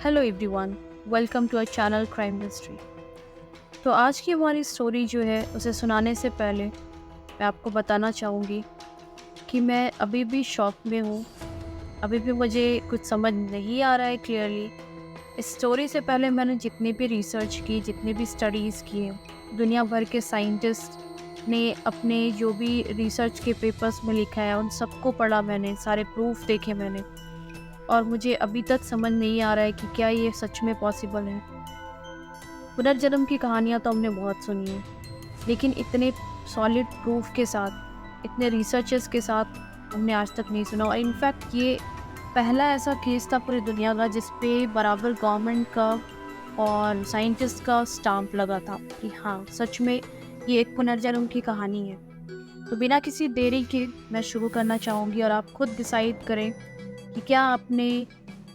Hello everyone, welcome to our channel crime mystery. तो आज की हमारी स्टोरी जो है उसे सुनाने से पहले मैं आपको बताना चाहूँगी कि मैं अभी भी शॉक में हूँ। अभी भी मुझे कुछ समझ नहीं आ रहा है क्लियरली। इस स्टोरी से पहले मैंने जितनी भी रिसर्च की, जितनी भी स्टडीज़ किए, दुनिया भर के साइंटिस्ट ने अपने जो भी रिसर्च के पेपर्स में लिखा है उन सबको पढ़ा मैंने, सारे प्रूफ देखे मैंने, और मुझे अभी तक समझ नहीं आ रहा है कि क्या ये सच में पॉसिबल है। पुनर्जन्म की कहानियाँ तो हमने बहुत सुनी है, लेकिन इतने सॉलिड प्रूफ के साथ, इतने रिसर्चेस के साथ हमने आज तक नहीं सुना। और इनफैक्ट ये पहला ऐसा केस था पूरी दुनिया का जिस पे बराबर गवर्नमेंट का और साइंटिस्ट का स्टाम्प लगा था कि हाँ, सच में ये एक पुनर्जन्म की कहानी है। तो बिना किसी देरी के मैं शुरू करना चाहूँगी और आप खुद डिसाइड करें कि क्या आपने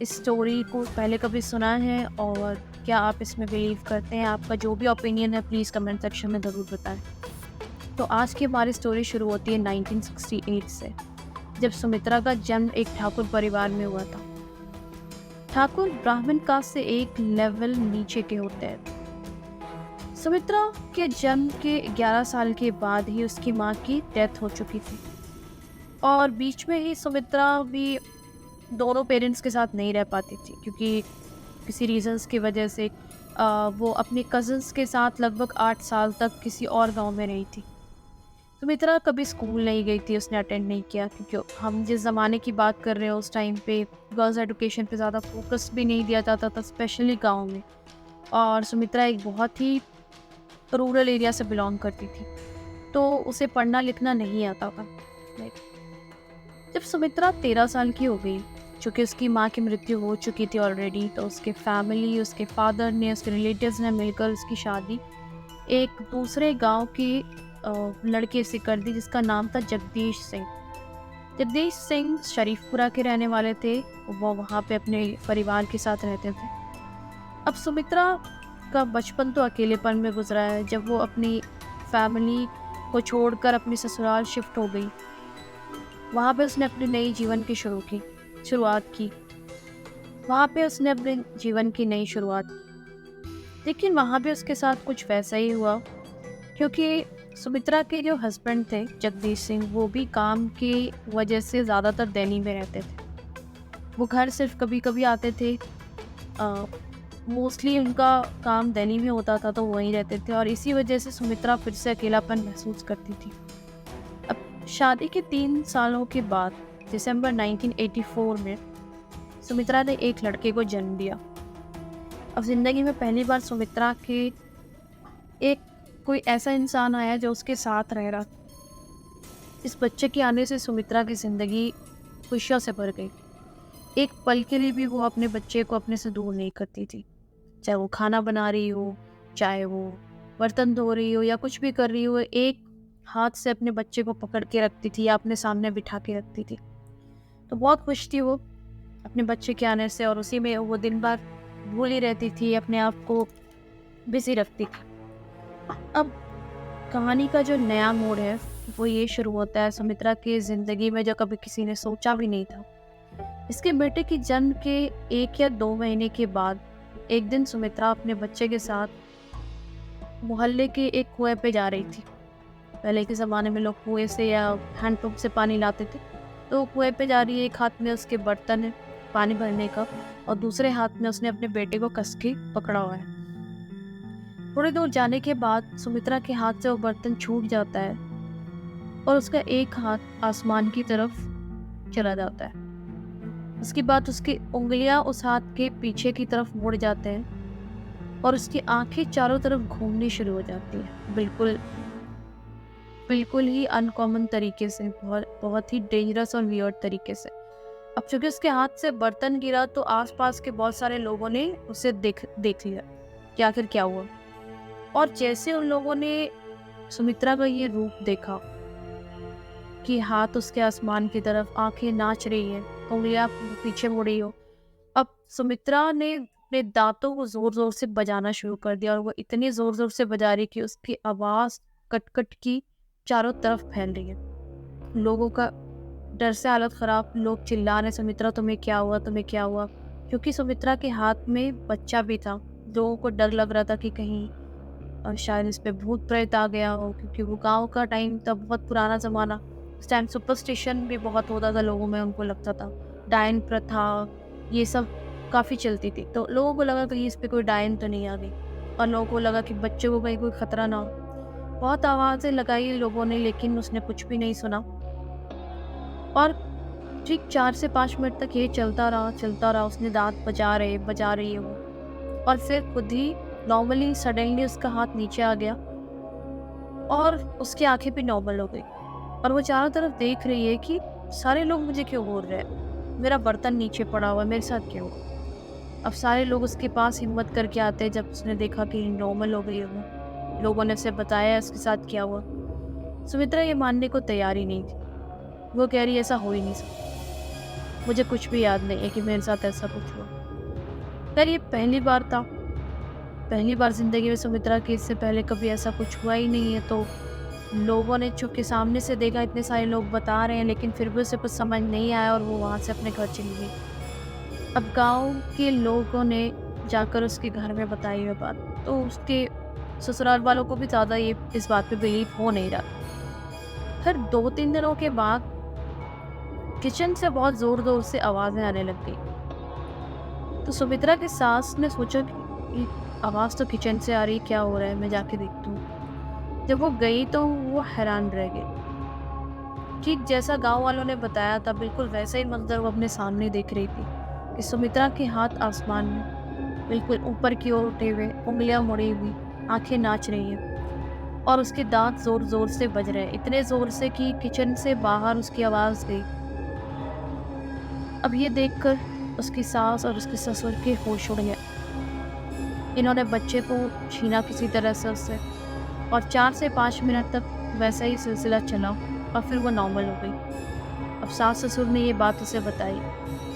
इस स्टोरी को पहले कभी सुना है और क्या आप इसमें बिलीव करते हैं। आपका जो भी ओपिनियन है प्लीज़ कमेंट सेक्शन में ज़रूर बताएं। तो आज की हमारी स्टोरी शुरू होती है 1968 से, जब सुमित्रा का जन्म एक ठाकुर परिवार में हुआ था। ठाकुर ब्राह्मण कास्ट से एक लेवल नीचे के होते हैं। सुमित्रा के जन्म के 11 साल के बाद ही उसकी माँ की डेथ हो चुकी थी, और बीच में ही सुमित्रा भी दोनों पेरेंट्स के साथ नहीं रह पाती थी क्योंकि किसी रीजंस की वजह से वो अपने कज़न्स के साथ लगभग 8 साल तक किसी और गांव में रही थी। सुमित्रा कभी स्कूल नहीं गई थी, उसने अटेंड नहीं किया क्योंकि हम जिस ज़माने की बात कर रहे हैं उस टाइम पे गर्ल्स एजुकेशन पे ज़्यादा फोकस भी नहीं दिया जाता था, स्पेशली गाँव में। और सुमित्रा एक बहुत ही रूरल एरिया से बिलोंग करती थी, तो उसे पढ़ना लिखना नहीं आता था। जब सुमित्रा 13 साल की हो गई, चूँकि उसकी माँ की मृत्यु हो चुकी थी ऑलरेडी, तो उसके फैमिली, उसके फादर ने, उसके रिलेटिव्स ने मिलकर उसकी शादी एक दूसरे गांव के लड़के से कर दी जिसका नाम था जगदीश सिंह। जगदीश सिंह शरीफपुरा के रहने वाले थे, वो वहाँ पे अपने परिवार के साथ रहते थे। अब सुमित्रा का बचपन तो अकेलेपन में गुजरा है। जब वो अपनी फैमिली को छोड़कर अपने ससुराल शिफ्ट हो गई, वहाँ पे उसने अपने नई जीवन की शुरुआत की। वहाँ पे उसने अपने जीवन की नई शुरुआत की। लेकिन वहाँ पे उसके साथ कुछ वैसा ही हुआ, क्योंकि सुमित्रा के जो हस्बैंड थे जगदीश सिंह, वो भी काम की वजह से ज़्यादातर दिल्ली में रहते थे। वो घर सिर्फ कभी कभी आते थे। मोस्टली उनका काम दिल्ली में होता था, तो वहीं रहते थे, और इसी वजह से सुमित्रा फिर से अकेलापन महसूस करती थी। अब शादी के 3 सालों के बाद दिसंबर 1984 में सुमित्रा ने एक लड़के को जन्म दिया। अब जिंदगी में पहली बार सुमित्रा के एक कोई ऐसा इंसान आया जो उसके साथ रह रहा। इस बच्चे के आने से सुमित्रा की जिंदगी खुशियों से भर गई। एक पल के लिए भी वो अपने बच्चे को अपने से दूर नहीं करती थी। चाहे वो खाना बना रही हो, चाहे वो बर्तन धो रही हो, या कुछ भी कर रही हो, एक हाथ से अपने बच्चे को पकड़ के रखती थी या अपने सामने बिठा के रखती थी। तो बहुत खुश थी वो अपने बच्चे के आने से, और उसी में वो दिन भर भूली रहती थी, अपने आप को बिजी रखती थी। अब कहानी का जो नया मोड़ है वो ये शुरू होता है सुमित्रा की ज़िंदगी में, जो कभी किसी ने सोचा भी नहीं था। इसके बेटे की जन्म के 1 या 2 महीने के बाद एक दिन सुमित्रा अपने बच्चे के साथ मोहल्ले के एक कुएं पे जा रही थी। पहले के ज़माने में लोग कुएं से या हैंडपम्प से पानी लाते थे। तो कुएं पे जा रही है, एक हाथ में उसके बर्तन है पानी भरने का, और दूसरे हाथ में उसने अपने बेटे को कस के पकड़ा हुआ है। थोड़ी दूर जाने के बाद सुमित्रा के हाथ से वो बर्तन छूट जाता है और उसका एक हाथ आसमान की तरफ चला जाता है। उसके बाद उसकी उंगलियां उस हाथ के पीछे की तरफ मुड़ जाते हैं और उसकी आंखें चारों तरफ घूमनी शुरू हो जाती है, बिल्कुल बिल्कुल ही अनकॉमन तरीके से, बहुत बहुत ही डेंजरस और वियर्ड तरीके से। अब चूंकि उसके हाथ से बर्तन गिरा तो आसपास के बहुत सारे लोगों ने उसे देख लिया कि आखिर क्या हुआ। और जैसे उन लोगों ने सुमित्रा का ये रूप देखा कि हाथ उसके आसमान की तरफ, आंखें नाच रही हैं, उंगलियां पीछे मुड़ी हो, अब सुमित्रा ने अपने दांतों को जोर जोर से बजाना शुरू कर दिया, और वो इतनी जोर जोर से बजा रही कि उसकी आवाज कट कट की चारों तरफ फैल रही है। लोगों का डर से हालत खराब, लोग चिल्ला रहे, सुमित्रा तुम्हें क्या हुआ, तुम्हें क्या हुआ। क्योंकि सुमित्रा के हाथ में बच्चा भी था। लोगों को डर लग रहा था कि कहीं शायद इस पे भूत प्रेत आ गया हो, क्योंकि वो गाँव का टाइम था, बहुत पुराना ज़माना। उस टाइम सुपरस्टिशन भी बहुत होता था लोगों में, उनको लगता था। डायन प्रथा ये सब काफ़ी चलती थी। तो लोगों को लगा कहीं इस पे कोई डायन तो नहीं आ गई, और लोगों को लगा कि बच्चों को कहीं कोई खतरा ना हो। बहुत आवाज़ें लगाई लोगों ने, लेकिन उसने कुछ भी नहीं सुना। और ठीक 4 से 5 मिनट तक ये चलता रहा। उसने दाँत बजा रही है वो, और फिर खुद ही नॉर्मली सडनली उसका हाथ नीचे आ गया और उसकी आँखें भी नॉर्मल हो गई। और वो चारों तरफ देख रही है कि सारे लोग मुझे क्यों घूर रहे हैं? मेरा बर्तन नीचे पड़ा हुआ है, मेरे साथ क्यों? अब सारे लोग उसके पास हिम्मत करके आते हैं जब उसने देखा कि नॉर्मल हो गई है वो। लोगों ने उसे बताया उसके साथ क्या हुआ। सुमित्रा ये मानने को तैयार ही नहीं थी। वो कह रही है ऐसा हो ही नहीं सकता। मुझे कुछ भी याद नहीं है कि मेरे साथ ऐसा कुछ हुआ। खैर ये पहली बार था। पहली बार ज़िंदगी में सुमित्रा के, इससे पहले कभी ऐसा कुछ हुआ ही नहीं है। तो लोगों ने चूँकि सामने से देखा, इतने सारे लोग बता रहे हैं, लेकिन फिर भी उसे कुछ समझ नहीं आया और वो वहाँ से अपने घर चली गई। अब गाँव के लोगों ने जाकर उसके घर में बताई ये बात, तो उसके ससुराल वालों को भी ज़्यादा ये इस बात पे बिलीव हो नहीं रहा। फिर 2-3 दिनों के बाद किचन से बहुत ज़ोर-ज़ोर से आवाज़ें आने लग गई। तो सुमित्रा की सास ने सोचा कि ये आवाज़ तो किचन से आ रही, क्या हो रहा है? मैं जाके देखती हूँ। जब वो गई तो वो हैरान रह गई। ठीक जैसा गाँव वालों ने बताया था, बिल्कुल वैसा ही मंज़र वो अपने सामने देख रही थी कि सुमित्रा के हाथ आसमान में, बिल्कुल ऊपर की ओर उठे हुए, उँगलियाँ मुड़ी हुई, आँखें नाच रही हैं और उसके दाँत ज़ोर-ज़ोर से बज रहे हैं, इतने ज़ोर से कि किचन से बाहर उसकी आवाज़ गई। अब ये देखकर उसकी सास और उसके ससुर के होश उड़ गए। इन्होंने बच्चे को छीना किसी तरह से उससे, और 4 से 5 मिनट तक वैसा ही सिलसिला चला और फिर वो नॉर्मल हो गई। अब सास-ससुर ने ये बात उसे बताई।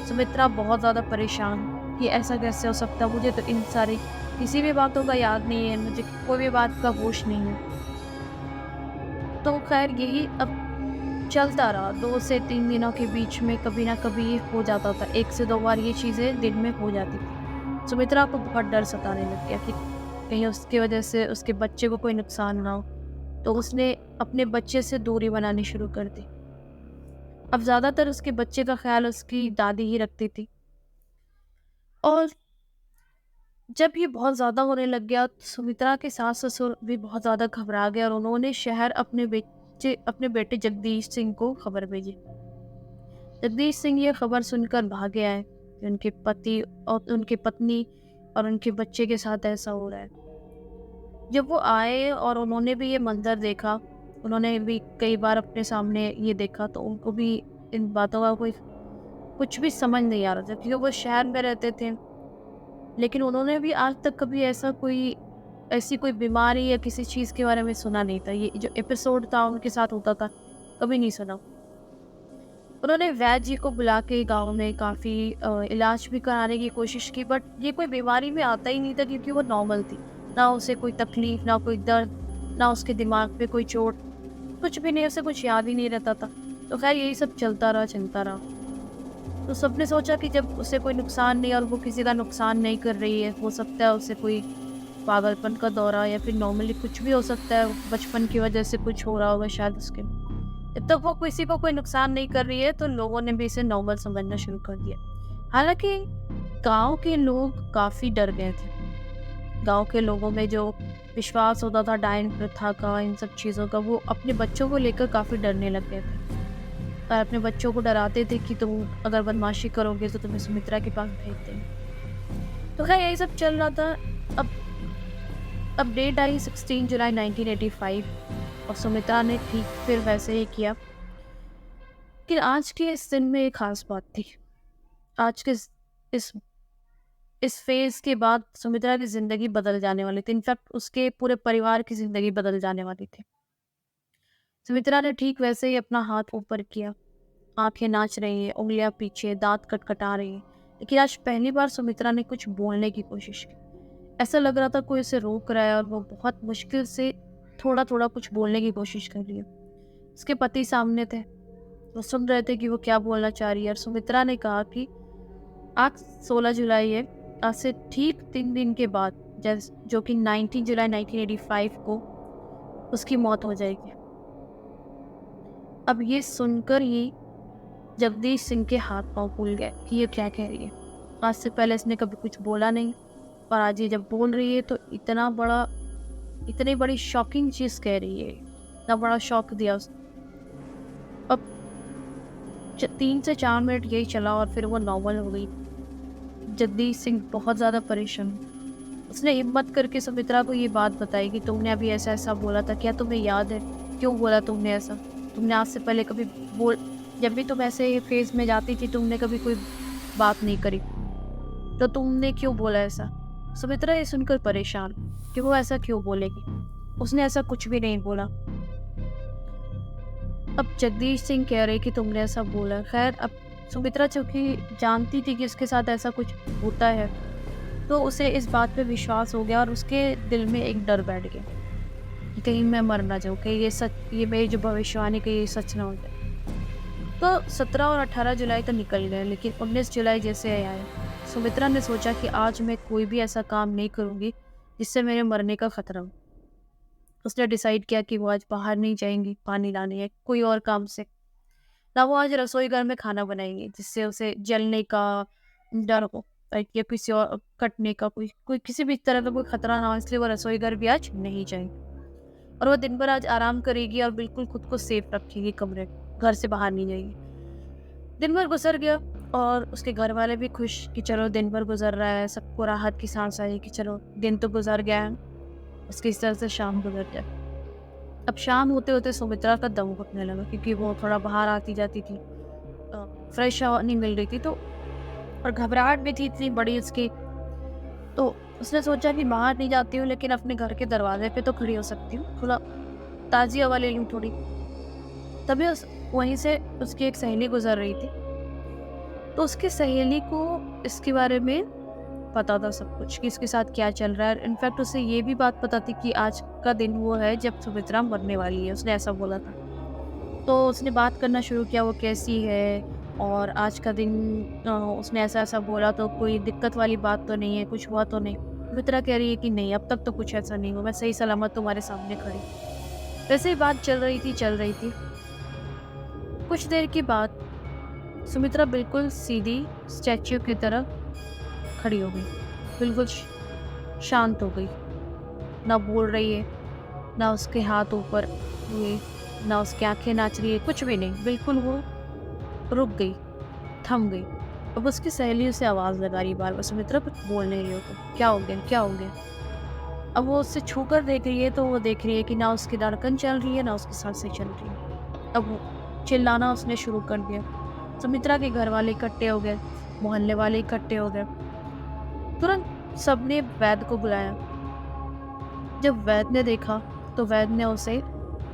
सुमित्रा बहुत ज़्यादा परेशान कि ऐसा कैसे हो सकता है? मुझे तो इन सारी किसी भी बातों का याद नहीं है, मुझे कोई भी बात का होश नहीं है। तो खैर यही अब चलता रहा। 2 से 3 दिनों के बीच में कभी न कभी ये हो जाता था। 1 से 2 बार ये चीज़ें दिन में हो जाती थी। सुमित्रा को बहुत डर सताने लग गया कि कहीं उसकी वजह से उसके बच्चे को कोई नुकसान ना हो। तो उसने अपने बच्चे से दूरी बनानी शुरू कर दी। अब ज़्यादातर उसके बच्चे का ख़्याल उसकी दादी ही रखती थी। और जब ये बहुत ज़्यादा होने लग गया, तो सुमित्रा के सास-ससुर भी बहुत ज़्यादा घबरा गए और उन्होंने शहर अपने बेटे जगदीश सिंह को खबर भेजी। जगदीश सिंह ये खबर सुनकर भागे आए कि उनके पति और उनकी पत्नी और उनके बच्चे के साथ ऐसा हो रहा है। जब वो आए और उन्होंने भी ये मंज़र देखा, उन्होंने भी कई बार अपने सामने ये देखा, तो उनको भी इन बातों का कोई कुछ भी समझ नहीं आ रहा था, क्योंकि वो शहर में रहते थे। लेकिन उन्होंने भी आज तक कभी ऐसी कोई बीमारी या किसी चीज़ के बारे में सुना नहीं था। ये जो एपिसोड था उनके साथ होता था, कभी नहीं सुना। उन्होंने वैद्य जी को बुला के गाँव में काफ़ी इलाज भी कराने की कोशिश की, बट ये कोई बीमारी में आता ही नहीं था, क्योंकि वो नॉर्मल थी। ना उसे कोई तकलीफ़, ना कोई दर्द, ना उसके दिमाग पे कोई चोट, कुछ भी नहीं, उसे कुछ याद ही नहीं रहता था। तो ख़ैर यही सब चलता रहा। तो सबने सोचा कि जब उसे कोई नुकसान नहीं और वो किसी का नुकसान नहीं कर रही है, हो सकता है उसे कोई पागलपन का दौरा या फिर नॉर्मली कुछ भी हो सकता है, बचपन की वजह से कुछ हो रहा होगा शायद उसके। जब तक वो किसी को कोई नुकसान नहीं कर रही है, तो लोगों ने भी इसे नॉर्मल समझना शुरू कर दिया। हालाँकि गाँव के लोग काफ़ी डर गए थे। गाँव के लोगों में जो विश्वास होता था डायन प्रथा का, इन सब चीज़ों का, वो अपने बच्चों को लेकर काफ़ी डरने लग गए थे। और अपने बच्चों को डराते थे कि तुम अगर बदमाशी करोगे तो तुम्हें सुमित्रा के पास भेज देंगे। तो खैर यही सब चल रहा था। अब अब डेट आई 16 जुलाई 1985, और सुमित्रा ने ठीक फिर वैसे ही किया। कि आज के इस दिन में एक खास बात थी। आज के इस इस फेज़ के बाद सुमित्रा की ज़िंदगी बदल जाने वाली थी। इनफैक्ट उसके पूरे परिवार की ज़िंदगी बदल जाने वाली थी। सुमित्रा ने ठीक वैसे ही अपना हाथ ऊपर किया। आँखें नाच रही हैं, उँगलियाँ पीछे, दाँत खटखटा रही हैं। लेकिन आज पहली बार सुमित्रा ने कुछ बोलने की कोशिश की। ऐसा लग रहा था कोई उसे रोक रहा है और वो बहुत मुश्किल से थोड़ा-थोड़ा कुछ बोलने की कोशिश कर रही है। उसके पति सामने थे। वो सुन रहे थे कि वो क्या बोलना चाह रही है, और सुमित्रा ने कहा कि आज 16 जुलाई है। आज से ठीक 3 दिन के बाद जो कि 19 जुलाई 1985 को उसकी मौत हो जाएगी। अब ये सुनकर ही जगदीश सिंह के हाथ पांव फूल गए कि ये क्या कह रही है। आज से पहले इसने कभी कुछ बोला नहीं, पर आज ये जब बोल रही है तो इतनी बड़ी शॉकिंग चीज़ कह रही है, इतना बड़ा शॉक दिया उसने। अब 3 से 4 मिनट यही चला और फिर वो नॉर्मल हो गई। जगदीश सिंह बहुत ज़्यादा परेशान हुआ। उसने हिम्मत करके सुमित्रा को ये बात बताई कि तुमने अभी ऐसा ऐसा बोला था, क्या तुम्हें याद है? क्यों बोला तुमने ऐसा? तुमने आज से पहले कभी जब भी तुम ऐसे फेज में जाती थी तुमने कभी कोई बात नहीं करी, तो तुमने क्यों बोला ऐसा? सुमित्रा ये सुनकर परेशान कि वो ऐसा क्यों बोलेगी, उसने ऐसा कुछ भी नहीं बोला। अब जगदीश सिंह कह रहे कि तुमने ऐसा बोला। खैर, अब सुमित्रा चूंकि जानती थी कि उसके साथ ऐसा कुछ होता है, तो उसे इस बात पे विश्वास हो गया और उसके दिल में एक डर बैठ गया कि कहीं मैं मर ना जाऊँ, कहीं ये मेरी जो भविष्यवाणी कहीं ये सच ना हो जाए। तो 17 और 18 जुलाई तो निकल गए, लेकिन 19 जुलाई जैसे आया, सुमित्रा ने सोचा कि आज मैं कोई भी ऐसा काम नहीं करूँगी जिससे मेरे मरने का खतरा हो। उसने डिसाइड किया कि वो आज बाहर नहीं जाएंगी पानी लाने या कोई और काम से, ना वो आज रसोई घर में खाना बनाएंगे जिससे उसे जलने का डर हो या किसी और कटने का कोई किसी भी तरह का कोई खतरा ना हो, इसलिए वो रसोई घर भी आज नहीं जाएगी। और वो दिन भर आज आराम करेगी और बिल्कुल खुद को सेफ रखेगी कमरे, घर से बाहर नहीं जाएगी। दिन भर गुजर गया और उसके घर वाले भी खुश कि चलो दिन भर गुजर रहा है, सबको राहत की सांस आई कि चलो दिन तो गुजर गया है। उसकी इस तरह से शाम गुजर जाए। अब शाम होते होते सुमित्रा का दम घुटने लगा क्योंकि वो थोड़ा बाहर आती जाती थी, फ्रेश हवा नहीं मिल रही थी, तो और घबराहट भी थी इतनी बड़ी उसकी। तो उसने सोचा कि बाहर नहीं जाती हूँ लेकिन अपने घर के दरवाजे पे तो खड़ी हो सकती हूँ, थोड़ा ताज़ी हवा ले लूँ थोड़ी। तभी वहीं से उसकी एक सहेली गुजर रही थी, तो उसकी सहेली को इसके बारे में पता था सब कुछ कि इसके साथ क्या चल रहा है। इनफैक्ट उसे ये भी बात पता थी कि आज का दिन वो है जब सुमित्रा मरने वाली है, उसने ऐसा बोला था। तो उसने बात करना शुरू किया वो कैसी है और आज का दिन उसने ऐसा ऐसा बोला, तो कोई दिक्कत वाली बात तो नहीं है, कुछ हुआ तो नहीं? सुमित्रा कह रही है कि नहीं, अब तक तो कुछ ऐसा नहीं हुआ, मैं सही सलामत तुम्हारे सामने खड़ी। वैसे ही बात चल रही थी। कुछ देर के बाद सुमित्रा बिल्कुल सीधी स्टैच्यू की तरह खड़ी हो गई, बिल्कुल शांत हो गई, ना बोल रही है, ना उसके हाथ ऊपर हुए, ना उसकी आंखें नाच रही है, कुछ भी नहीं, बिल्कुल वो रुक गई, थम गई। अब उसकी सहेली उसे आवाज़ लगा रही बार बार, सुमित्रा कुछ बोल नहीं रही हो तो क्या हो गया, क्या हो गया? अब वो उससे छू कर देख रही है तो वो देख रही है कि ना उसकी धड़कन चल रही है ना उसकी सांसें चल रही है। अब वो चिल्लाना उसने शुरू कर दिया। सुमित्रा के घर वाले इकट्ठे हो गए, मोहल्ले वाले इकट्ठे हो गए। तुरंत सबने वैद्य को बुलाया। जब वैद्य ने देखा तो वैद्य ने उसे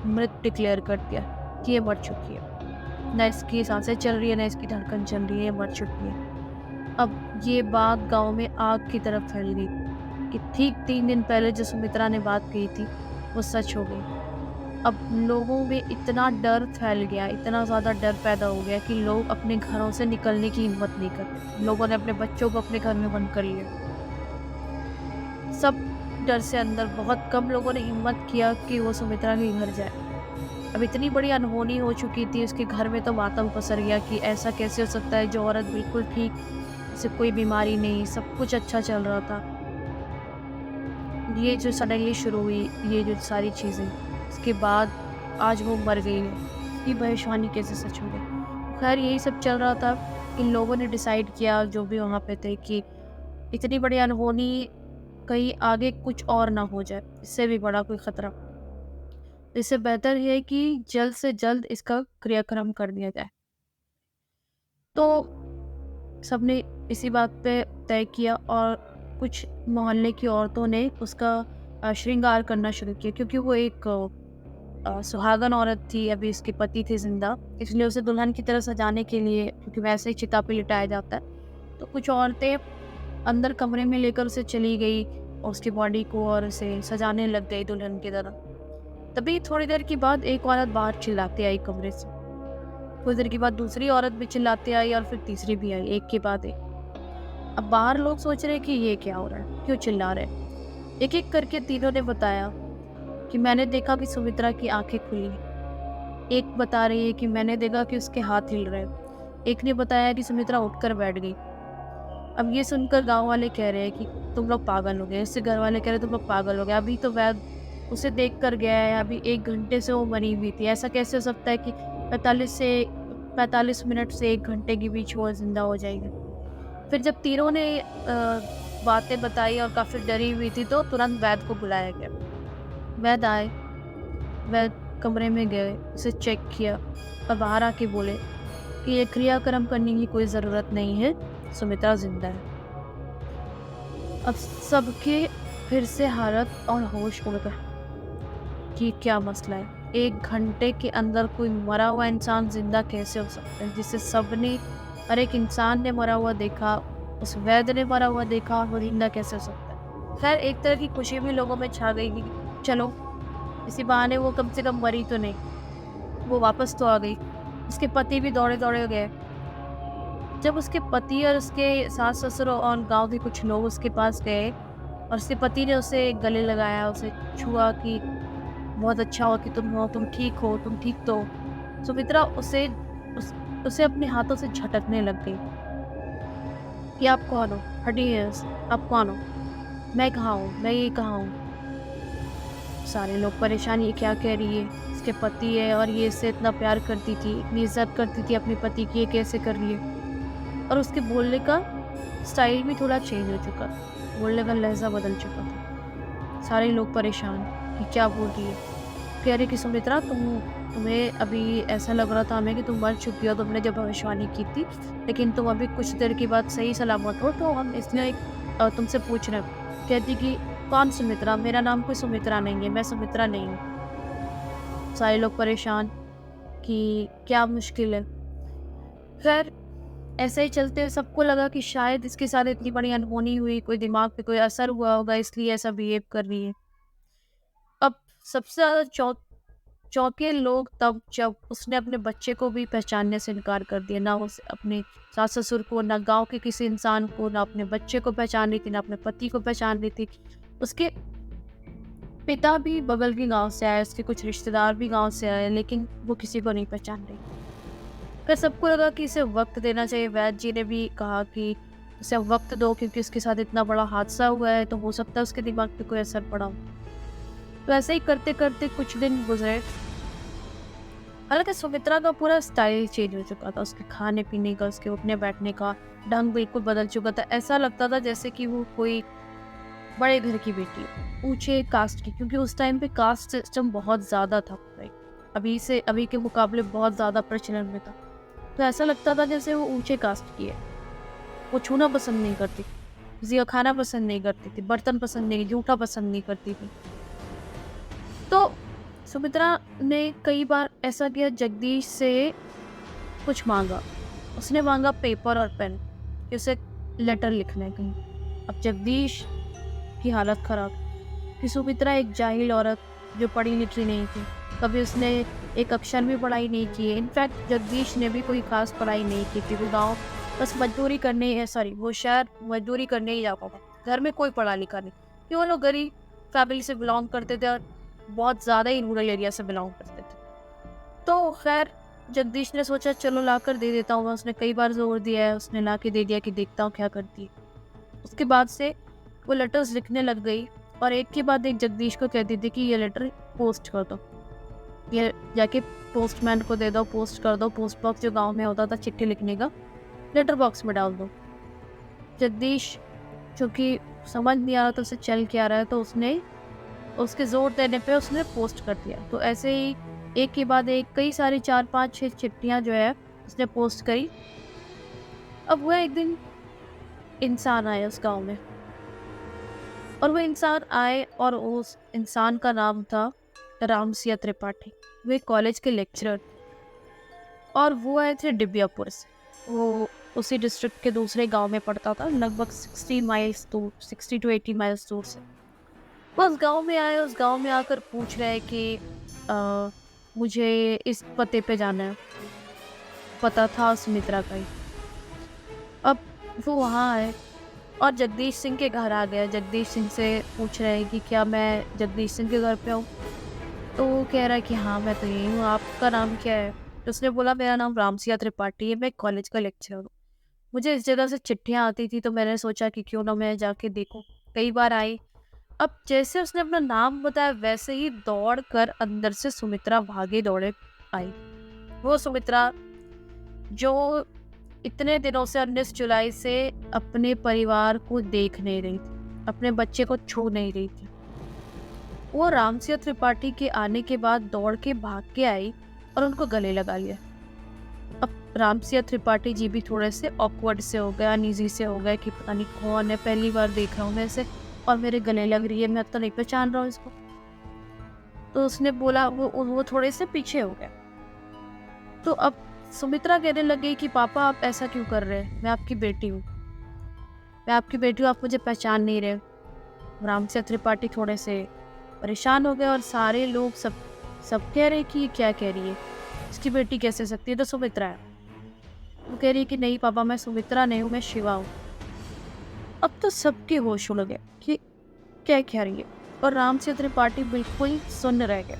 मृत डिक्लेयर कर दिया कि ये मर चुकी है, ना इसकी सांसें चल रही है ना इसकी धड़कन चल रही है, ये मर चुकी है। अब ये बात गांव में आग की तरफ फैल गई कि ठीक 3 दिन पहले जो सुमित्रा ने बात कही थी वो सच हो गई। अब लोगों में इतना डर फैल गया, इतना ज़्यादा डर पैदा हो गया कि लोग अपने घरों से निकलने की हिम्मत नहीं करते। लोगों ने अपने बच्चों को अपने घर में बंद कर लिया। सब डर से अंदर, बहुत कम लोगों ने हिम्मत किया कि वो सुमित्रा के घर जाए। अब इतनी बड़ी अनहोनी हो चुकी थी उसके घर में, तो मातम पसर गया कि ऐसा कैसे हो सकता है, जो औरत बिल्कुल ठीक, उसे कोई बीमारी नहीं, सब कुछ अच्छा चल रहा था, ये जो सडनली शुरू हुई ये जो सारी चीज़ें, उसके बाद आज वो मर गई है, इसकी भविष्यवाणी कैसे सच हो गई। खैर यही सब चल रहा था। इन लोगों ने डिसाइड किया जो भी वहाँ पे थे कि इतनी बड़ी अनहोनी कहीं आगे कुछ और ना हो जाए, इससे भी बड़ा कोई खतरा, इससे बेहतर है कि जल्द से जल्द इसका क्रियाक्रम कर दिया जाए। तो सबने इसी बात पे तय किया और कुछ मोहल्ले की औरतों ने उसका श्रृंगार करना शुरू किया, क्योंकि वो एक सुहागन औरत थी, अभी उसके पति थे जिंदा, इसलिए उसे दुल्हन की तरह सजाने के लिए, क्योंकि वैसे ही चिता पे लिटाया जाता है, तो कुछ औरतें अंदर कमरे में लेकर उसे चली गई और उसकी बॉडी को और उसे सजाने लग गई दुल्हन की तरह। तभी थोड़ी देर के बाद एक औरत बाहर चिल्लाती आई कमरे से, कुछ देर के बाद दूसरी औरत भी चिल्लाती आई और फिर तीसरी भी आई, एक के बाद एक। अब बाहर लोग सोच रहे हैं कि ये क्या हो रहा है, क्यों चिल्ला रहे हैं। एक एक करके तीनों ने बताया कि मैंने देखा कि सुमित्रा की आंखें खुली। एक बता रही है कि मैंने देखा कि उसके हाथ हिल रहे हैं। एक ने बताया कि सुमित्रा उठकर बैठ गई। अब ये सुनकर गांव वाले कह रहे हैं कि तुम लोग पागल हो गए। इससे घर वाले कह रहे हैं तुम लोग पागल हो गए, अभी तो वैद उसे देख कर गया है, अभी 1 घंटे से वो मरी हुई थी। ऐसा कैसे हो सकता है कि 45 मिनट से 1 घंटे के बीच वो जिंदा हो जाएगी। फिर जब तीनों ने बातें बताई और काफी डरी हुई थी तो तुरंत वैद को बुलाया गया। वैद आए, वैद कमरे में गए, उसे चेक किया और बाहर आके बोले कि ये क्रियाक्रम करने की कोई ज़रूरत नहीं है, सुमित्रा जिंदा है। अब सबके फिर से हालत और होश उड़ गए कि क्या मसला है। 1 घंटे के अंदर कोई मरा हुआ इंसान जिंदा कैसे हो सकता है, जिसे सबने, हर एक इंसान ने मरा हुआ देखा, उस वैद्य ने मरा हुआ देखा, और वो जिंदा कैसे हो सकता है। खैर एक तरह की खुशी भी लोगों में छा गई कि चलो इसी बहाने वो कम से कम मरी तो नहीं, वो वापस तो आ गई। उसके पति भी दौड़े दौड़े गए। जब उसके पति और उसके सास ससुर और गांव के कुछ लोग उसके पास गए और उसके पति ने उसे गले लगाया, उसे छुआ कि बहुत अच्छा हो कि तुम हो, तुम ठीक हो, तुम ठीक तो हो। सुमित्रा उसे अपने हाथों से झटकने लग गई कि आप कौन हो, हटिए, आप कौन हो, मैं कहाँ हूँ, मैं ये कहाँ हूँ। सारे लोग परेशान, ये क्या कह रही है, इसके पति है और ये इससे इतना प्यार करती थी, इतनी इज्जत करती थी अपने पति की, ये कैसे कर रही है। और उसके बोलने का स्टाइल भी थोड़ा चेंज हो चुका था, बोलने का लहजा बदल चुका था। सारे लोग परेशान कि क्या बोल रही है। कह रहे कि सुमित्रा तुम्हें अभी ऐसा लग रहा था हमें कि तुम मर चुकी हो, तुमने जब भविष्यवाणी की थी, लेकिन तुम अभी कुछ देर के बाद सही सलामत हो, तो हम इसलिए तुमसे पूछ रहे हैं। कहती कि कौन सुमित्रा, मेरा नाम कोई सुमित्रा नहीं है, मैं सुमित्रा नहीं हूँ। सारे लोग परेशान कि क्या मुश्किल है। खैर ऐसे ही चलते सबको लगा कि शायद इसके साथ इतनी बड़ी अनहोनी हुई, कोई दिमाग पे कोई असर हुआ होगा, इसलिए ऐसा बिहेव कर रही है। अब सबसे ज़्यादा चौंके लोग तब जब उसने अपने बच्चे को भी पहचानने से इनकार कर दिया। ना उस अपने सास ससुर को, ना गांव के किसी इंसान को, ना अपने बच्चे को पहचान रही थी, ना अपने पति को पहचान रही थी। उसके पिता भी बगल के गांव से आए, उसके कुछ रिश्तेदार भी गांव से आए, लेकिन वो किसी को नहीं पहचान रही। फिर सबको लगा कि इसे वक्त देना चाहिए। वैद्य जी ने भी कहा कि उसे वक्त दो, क्योंकि उसके साथ इतना बड़ा हादसा हुआ है, तो हो सकता है उसके दिमाग पे कोई असर पड़ा हो। तो ऐसे ही करते करते कुछ दिन गुजरे। हालांकि सुमित्रा का पूरा स्टाइल चेंज हो चुका था, उसके खाने पीने का, उसके उठने बैठने का ढंग बिल्कुल बदल चुका था। ऐसा लगता था जैसे कि वो कोई बड़े घर की बेटी, ऊंचे कास्ट की, क्योंकि उस टाइम पे कास्ट सिस्टम बहुत ज़्यादा था, अभी के मुकाबले बहुत ज़्यादा प्रचलन में था। तो ऐसा लगता था जैसे वो ऊंचे कास्ट की है। वो छूना पसंद नहीं करती, किसी का खाना पसंद नहीं करती थी, बर्तन पसंद नहीं, जूठा पसंद नहीं करती थी। तो सुमित्रा ने कई बार ऐसा किया, जगदीश से कुछ मांगा। उसने मांगा पेपर और पेन कि उसे लेटर लिखना है कहीं। अब जगदीश की हालत खराब कि सुमित्रा एक जाहिल औरत जो पढ़ी लिखी नहीं थी, कभी उसने एक अक्षर भी पढ़ाई नहीं की है। इनफैक्ट जगदीश ने भी कोई खास पढ़ाई नहीं की थी। वो गाँव बस मजदूरी करने वो शहर मजदूरी करने ही जाता था। घर में कोई पढ़ा लिखा नहीं, कि वो लोग गरीब फैमिली से बिलोंग करते थे और बहुत ज़्यादा ही रूरल एरिया से बिलोंग करते थे। तो खैर जगदीश ने सोचा चलो ला कर दे देता हूँ। उसने कई बार जोर दिया है, उसने ला के दे दिया कि देखता हूँ क्या करती है। उसके बाद से वो लेटर्स लिखने लग गई और एक के बाद एक जगदीश को कहती थी कि ये लेटर पोस्ट कर दो, ये जाके पोस्टमैन को दे दो, पोस्ट कर दो। पोस्ट बॉक्स जो गांव में होता था चिट्ठी लिखने का, लेटर बॉक्स में डाल दो। जगदीश चूँकि समझ नहीं आ रहा था उसे चल क्या रहा है, तो उसने उसके जोर देने पे उसने पोस्ट कर दिया। तो ऐसे ही एक के बाद एक कई सारी 4 5 6 चिट्ठियाँ जो है उसने पोस्ट करी। अब वह एक दिन इंसान आया उस गांव में, और वो इंसान आए और उस इंसान का नाम था रामसिया त्रिपाठी। वो एक कॉलेज के लेक्चरर और वो आए थे डिबियापुर से। वो उसी डिस्ट्रिक्ट के दूसरे गांव में पड़ता था, लगभग 60 to 80 माइल्स दूर से। वो उस गांव में आए, उस गांव में आकर पूछ रहे कि मुझे इस पते पे जाना है। पता था सुमित्रा का ही। अब वो वहाँ आए और जगदीश सिंह के घर आ गया। जगदीश सिंह से पूछ रहे हैं कि क्या मैं जगदीश सिंह के घर पे हूँ? तो वो कह रहा है कि हाँ, मैं तो यही हूँ, आपका नाम क्या है? तो उसने बोला मेरा नाम रामसिया त्रिपाठी है, मैं कॉलेज का लेक्चरर हूँ। मुझे इस जगह से चिट्ठियाँ आती थी तो मैंने सोचा कि क्यों ना मैं जाके देखूँ। कई बार आई। अब जैसे उसने अपना नाम बताया वैसे ही दौड़ कर अंदर से सुमित्रा भागे दौड़े आई। वो सुमित्रा जो इतने दिनों से 19 जुलाई से अपने परिवार को देख नहीं रही थी, अपने बच्चे को छू नहीं रही थी, वो रामसिंह त्रिपाठी के आने के बाद दौड़ के भाग के आई और उनको गले लगा लिया। अब रामसिंह त्रिपाठी जी भी थोड़े से ऑकवर्ड से हो गए, अनईजी से हो गए कि पता नहीं कौन है, पहली बार देख रहा हूँ मैं इसे और मेरे गले लग रही है, मैं तो नहीं पहचान रहा हूँ इसको। तो उसने बोला, वो थोड़े से पीछे हो गए। तो अब सुमित्रा कहने लगी कि पापा आप ऐसा क्यों कर रहे हैं, मैं आपकी बेटी हूँ, मैं आपकी बेटी हूँ, आप मुझे पहचान नहीं रहे। रामसिंह त्रिपाठी थोड़े से परेशान हो गए और सारे लोग सब सब कह रहे कि ये क्या कह रही है, इसकी बेटी कैसे सकती है, तो सुमित्रा है। वो कह रही है कि नहीं पापा, मैं सुमित्रा नहीं हूँ, मैं शिवा हूँ। अब तो सबके होश उड़ गए कि क्या कह रही है और रामसिंह त्रिपाठी बिल्कुल सुन्न रह गए।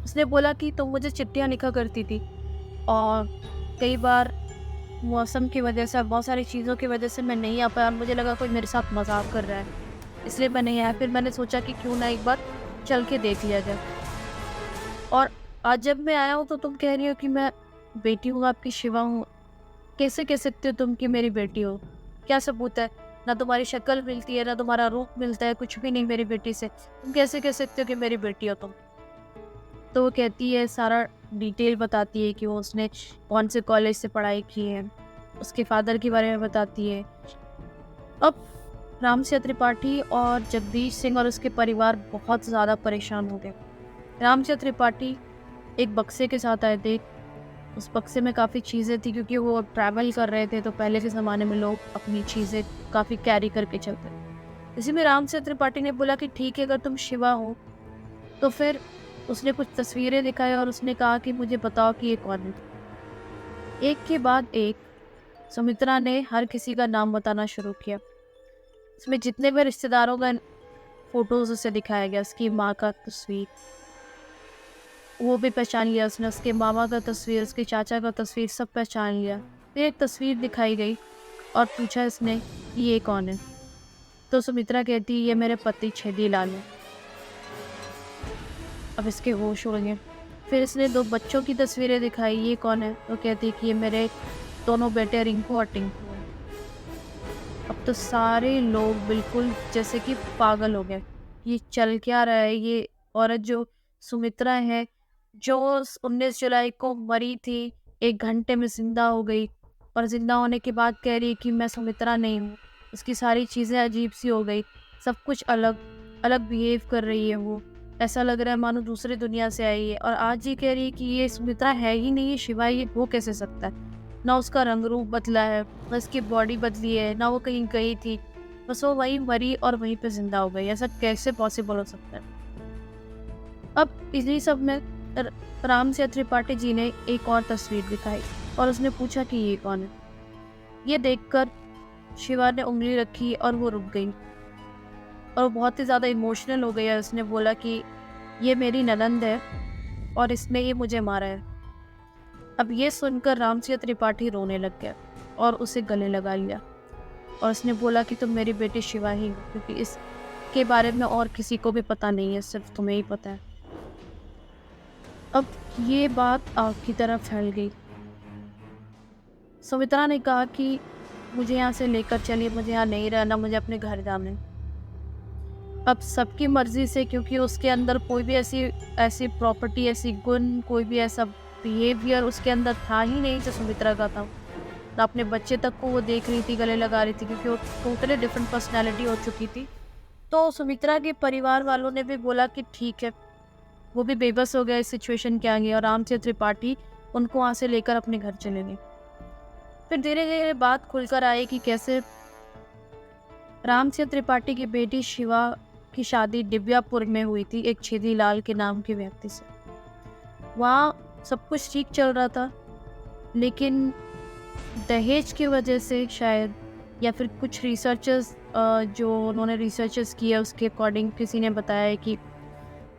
उसने बोला कि तुम मुझे चिट्ठियाँ लिखा करती थी और कई बार मौसम की वजह से, बहुत सारी चीज़ों की वजह से मैं नहीं आ पाया और मुझे लगा कोई मेरे साथ मजाक कर रहा है, इसलिए मैं नहीं आया। फिर मैंने सोचा कि क्यों ना एक बार चल के देख लिया जाए। और आज जब मैं आया हूँ तो तुम कह रही हो कि मैं बेटी हूँ, आपकी शिवा हूँ। कैसे कह सकते हो तुम कि मेरी बेटी हो? क्या सबूत है? ना तुम्हारी शक्ल मिलती है, ना तुम्हारा रूप मिलता है, कुछ भी नहीं मेरी बेटी से। तुम कैसे कह सकते हो कि मेरी बेटी हो तुम? तो वो कहती है, सारा डिटेल बताती है कि वो उसने कौन से कॉलेज से पढ़ाई की है, उसके फादर के बारे में बताती है। अब रामसिंह त्रिपाठी और जगदीश सिंह और उसके परिवार बहुत ज़्यादा परेशान हो गए। रामसिंह त्रिपाठी एक बक्से के साथ आए थे। उस बक्से में काफ़ी चीज़ें थी क्योंकि वो ट्रैवल कर रहे थे, तो पहले के ज़माने में लोग अपनी चीज़ें काफ़ी कैरी करके चलते थे। इसी में रामसिंह त्रिपाठी ने बोला कि ठीक है, अगर तुम शिवा हो तो फिर उसने कुछ तस्वीरें दिखाई और उसने कहा कि मुझे बताओ कि ये कौन है। एक के बाद एक सुमित्रा ने हर किसी का नाम बताना शुरू किया। इसमें जितने भी रिश्तेदारों का फोटोज उसे दिखाया गया, उसकी माँ का तस्वीर वो भी पहचान लिया उसने, उसके मामा का तस्वीर, उसके चाचा का तस्वीर, सब पहचान लिया। फिर एक तस्वीर दिखाई गई और पूछा इसने कि ये कौन है? तो सुमित्रा कहती ये मेरे पति छेदी लाल है। अब इसके होश उड़ गए। फिर इसने दो बच्चों की तस्वीरें दिखाई, ये कौन है? तो कहती कि ये मेरे दोनों बेटे रिंकू और टिंकू हैं। अब तो सारे लोग बिल्कुल जैसे कि पागल हो गए। ये चल क्या रहा है? ये औरत जो सुमित्रा है, जो 19 जुलाई को मरी थी, 1 घंटे में जिंदा हो गई और जिंदा होने के बाद कह रही है कि मैं सुमित्रा नहीं हूँ। उसकी सारी चीज़ें अजीब सी हो गई, सब कुछ अलग अलग बिहेव कर रही है वो। ऐसा लग रहा है मानो दूसरी दुनिया से आई है और आज ये कह रही है कि ये सुमित्रा है ही नहीं, ये शिवा, ये हो कैसे सकता है? ना उसका रंग रूप बदला है, ना उसकी बॉडी बदली है, ना वो कहीं गई थी, बस वो वहीं मरी और वहीं पे जिंदा हो गई। ऐसा कैसे पॉसिबल हो सकता है? अब इसी सब में रामसिंह त्रिपाठी जी ने एक और तस्वीर दिखाई और उसने पूछा कि ये कौन है? ये देखकर शिवा ने उंगली रखी और वो रुक गई और वो बहुत ही ज़्यादा इमोशनल हो गई। उसने बोला कि ये मेरी ननंद है और इसने ये मुझे मारा है। अब ये सुनकर रामसिंह त्रिपाठी रोने लग गया और उसे गले लगा लिया और उसने बोला कि तुम मेरी बेटी शिवा ही हो, क्योंकि इसके बारे में और किसी को भी पता नहीं है, सिर्फ तुम्हें ही पता है। अब ये बात आग की तरह फैल गई। सुमित्रा ने कहा कि मुझे यहाँ से लेकर चलिए, मुझे यहाँ नहीं रहना, मुझे अपने घर जाना है। अब सबकी मर्जी से, क्योंकि उसके अंदर कोई भी ऐसी ऐसी प्रॉपर्टी, ऐसी गुण, कोई भी ऐसा बिहेवियर उसके अंदर था ही नहीं जो सुमित्रा का था। ना अपने बच्चे तक को वो देख रही थी, गले लगा रही थी, क्योंकि वो टोटली डिफरेंट पर्सनैलिटी हो चुकी थी। तो सुमित्रा के परिवार वालों ने भी बोला कि ठीक है। वो भी बेबस हो गए इस सिचुएशन के आगे और रामसिंह त्रिपाठी उनको वहाँ से लेकर अपने घर चले गए। फिर धीरे धीरे बात खुलकर आई कि कैसे रामसिंह त्रिपाठी की बेटी शिवा की शादी दिव्यापुर में हुई थी एक छेदी लाल के नाम के व्यक्ति से। वहाँ सब कुछ ठीक चल रहा था, लेकिन दहेज की वजह से शायद या फिर कुछ रिसर्चर्स जो उन्होंने रिसर्चर्स किया उसके अकॉर्डिंग किसी ने बताया है कि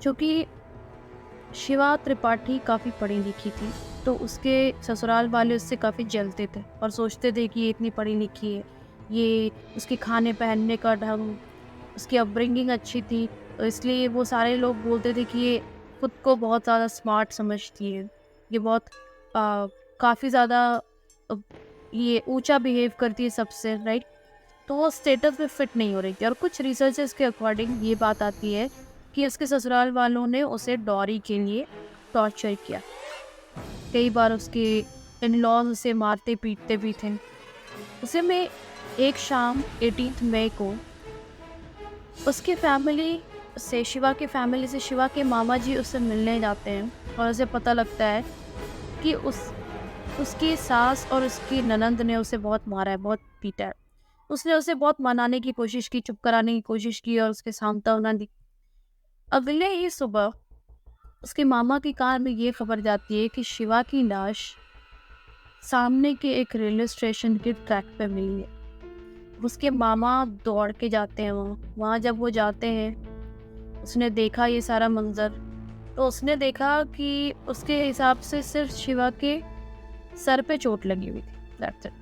चूँकि शिवा त्रिपाठी काफ़ी पढ़ी लिखी थी, तो उसके ससुराल वाले उससे काफ़ी जलते थे और सोचते थे कि ये इतनी पढ़ी लिखी है, ये उसके खाने पहनने का ढंग, उसकी अपब्रिंगिंग अच्छी थी, तो इसलिए वो सारे लोग बोलते थे कि ये खुद को बहुत ज़्यादा स्मार्ट समझती है, ये बहुत काफ़ी ज़्यादा अ, ये ऊंचा बिहेव करती है सबसे, राइट। तो वो स्टेटस में फिट नहीं हो रही थी और कुछ रिसर्चर्स के अकॉर्डिंग ये बात आती है कि उसके ससुराल वालों ने उसे डॉरी के लिए टॉर्चर किया। कई बार उसके इन लॉज उसे मारते पीटते भी थे। उसे में एक शाम 18 मई को उसके फैमिली से शिवा के फैमिली से शिवा के मामा जी उससे मिलने जाते हैं और उसे पता लगता है कि उसकी सास और उसकी ननंद ने उसे बहुत मारा है, बहुत पीटा है। उसने उसे बहुत मनाने की कोशिश की, चुप कराने की कोशिश की और उसके सांत्वना दी। अगले ही सुबह उसके मामा की कार में ये खबर जाती है कि शिवा की लाश सामने के एक रेलवे स्टेशन के ट्रैक पे मिली है। उसके मामा दौड़ के जाते हैं वहाँ जब वो जाते हैं, उसने देखा ये सारा मंजर, तो उसने देखा कि उसके हिसाब से सिर्फ शिवा के सर पे चोट लगी हुई थी, दैट्स इट।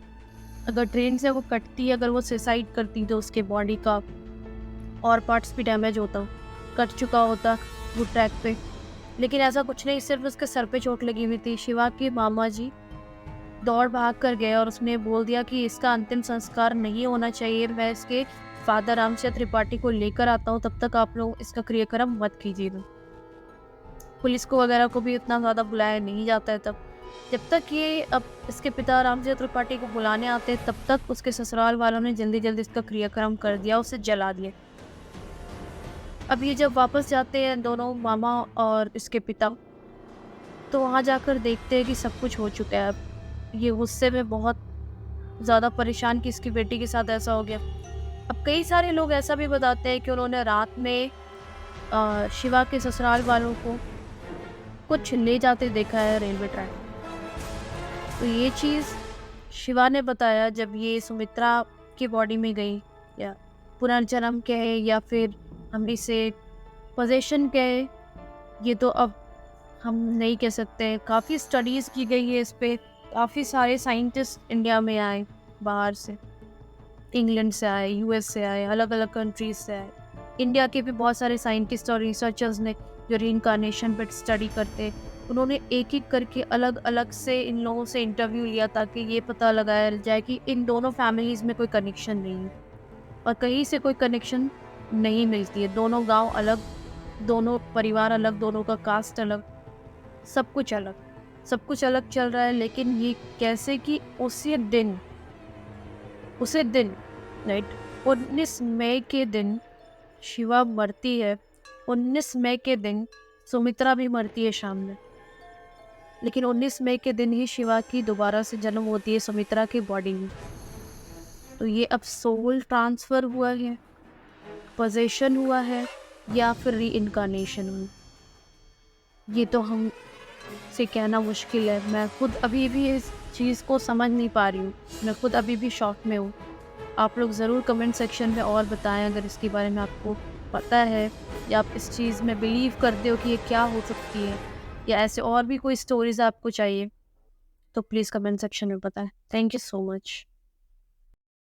अगर ट्रेन से वो कटती, अगर वो सुसाइड करती तो उसके बॉडी का और पार्ट्स भी डैमेज होता, कट चुका होता वो ट्रैक पे। लेकिन ऐसा कुछ नहीं, सिर्फ उसके सर पे चोट लगी हुई थी। शिवा के मामा जी दौड़ भाग कर गए और उसने बोल दिया कि इसका अंतिम संस्कार नहीं होना चाहिए, मैं इसके फादर रामचंद्र त्रिपाठी को लेकर आता हूँ, तब तक आप लोग इसका क्रियाक्रम मत कीजिएगा। पुलिस को वगैरह को भी इतना ज़्यादा बुलाया नहीं जाता है तब। जब तक ये अब इसके पिता रामचंद्र त्रिपाठी को बुलाने आते हैं, तब तक उसके ससुराल वालों ने जल्दी जल्दी इसका क्रियाक्रम कर दिया, उसे जला दिया। अब ये जब वापस जाते हैं दोनों मामा और इसके पिता, तो वहाँ जाकर देखते हैं कि सब कुछ हो चुका है। अब ये गुस्से में बहुत ज़्यादा परेशान कि इसकी बेटी के साथ ऐसा हो गया। अब कई सारे लोग ऐसा भी बताते हैं कि उन्होंने रात में शिवा के ससुराल वालों को कुछ ले जाते देखा है रेलवे ट्रैक। तो ये चीज़ शिवा ने बताया जब ये सुमित्रा की बॉडी में गई, या पुनर्जन्म कहे या फिर हम इसे पोजेशन कहे, ये तो अब हम नहीं कह सकते। काफ़ी स्टडीज़ की गई है इस पे, काफ़ी सारे साइंटिस्ट इंडिया में आए बाहर से, इंग्लैंड से आए, यूएस से आए, अलग अलग कंट्रीज से आए। इंडिया के भी बहुत सारे साइंटिस्ट और रिसर्चर्स ने जो रीइंकार्नेशन पर स्टडी करते, उन्होंने एक एक करके अलग अलग से इन लोगों से इंटरव्यू लिया ताकि ये पता लगाया जाए कि इन दोनों फैमिलीज़ में कोई कनेक्शन नहीं है और कहीं से कोई कनेक्शन नहीं मिलती है। दोनों गांव अलग, दोनों परिवार अलग, दोनों का कास्ट अलग, सब कुछ अलग, सब कुछ अलग चल रहा है। लेकिन ये कैसे कि उसे दिन राइट 19 मई के दिन शिवा मरती है, 19 मई के दिन सुमित्रा भी मरती है शाम में। लेकिन 19 मई के दिन ही शिवा की दोबारा से जन्म होती है सुमित्रा की बॉडी में। तो ये अब सोल ट्रांसफ़र हुआ है, पोजेशन हुआ है, या फिर रीइंकार्नेशन हुआ, ये तो हम से कहना मुश्किल है। मैं खुद अभी भी इस चीज़ को समझ नहीं पा रही हूँ, मैं खुद अभी भी शॉक में हूँ। आप लोग ज़रूर कमेंट सेक्शन में और बताएं अगर इसके बारे में आपको पता है, या आप इस चीज़ में बिलीव करते हो कि ये क्या हो सकती है, या ऐसे और भी कोई स्टोरीज़ आपको चाहिए, तो प्लीज़ कमेंट सेक्शन में बताएं। Thank you so much.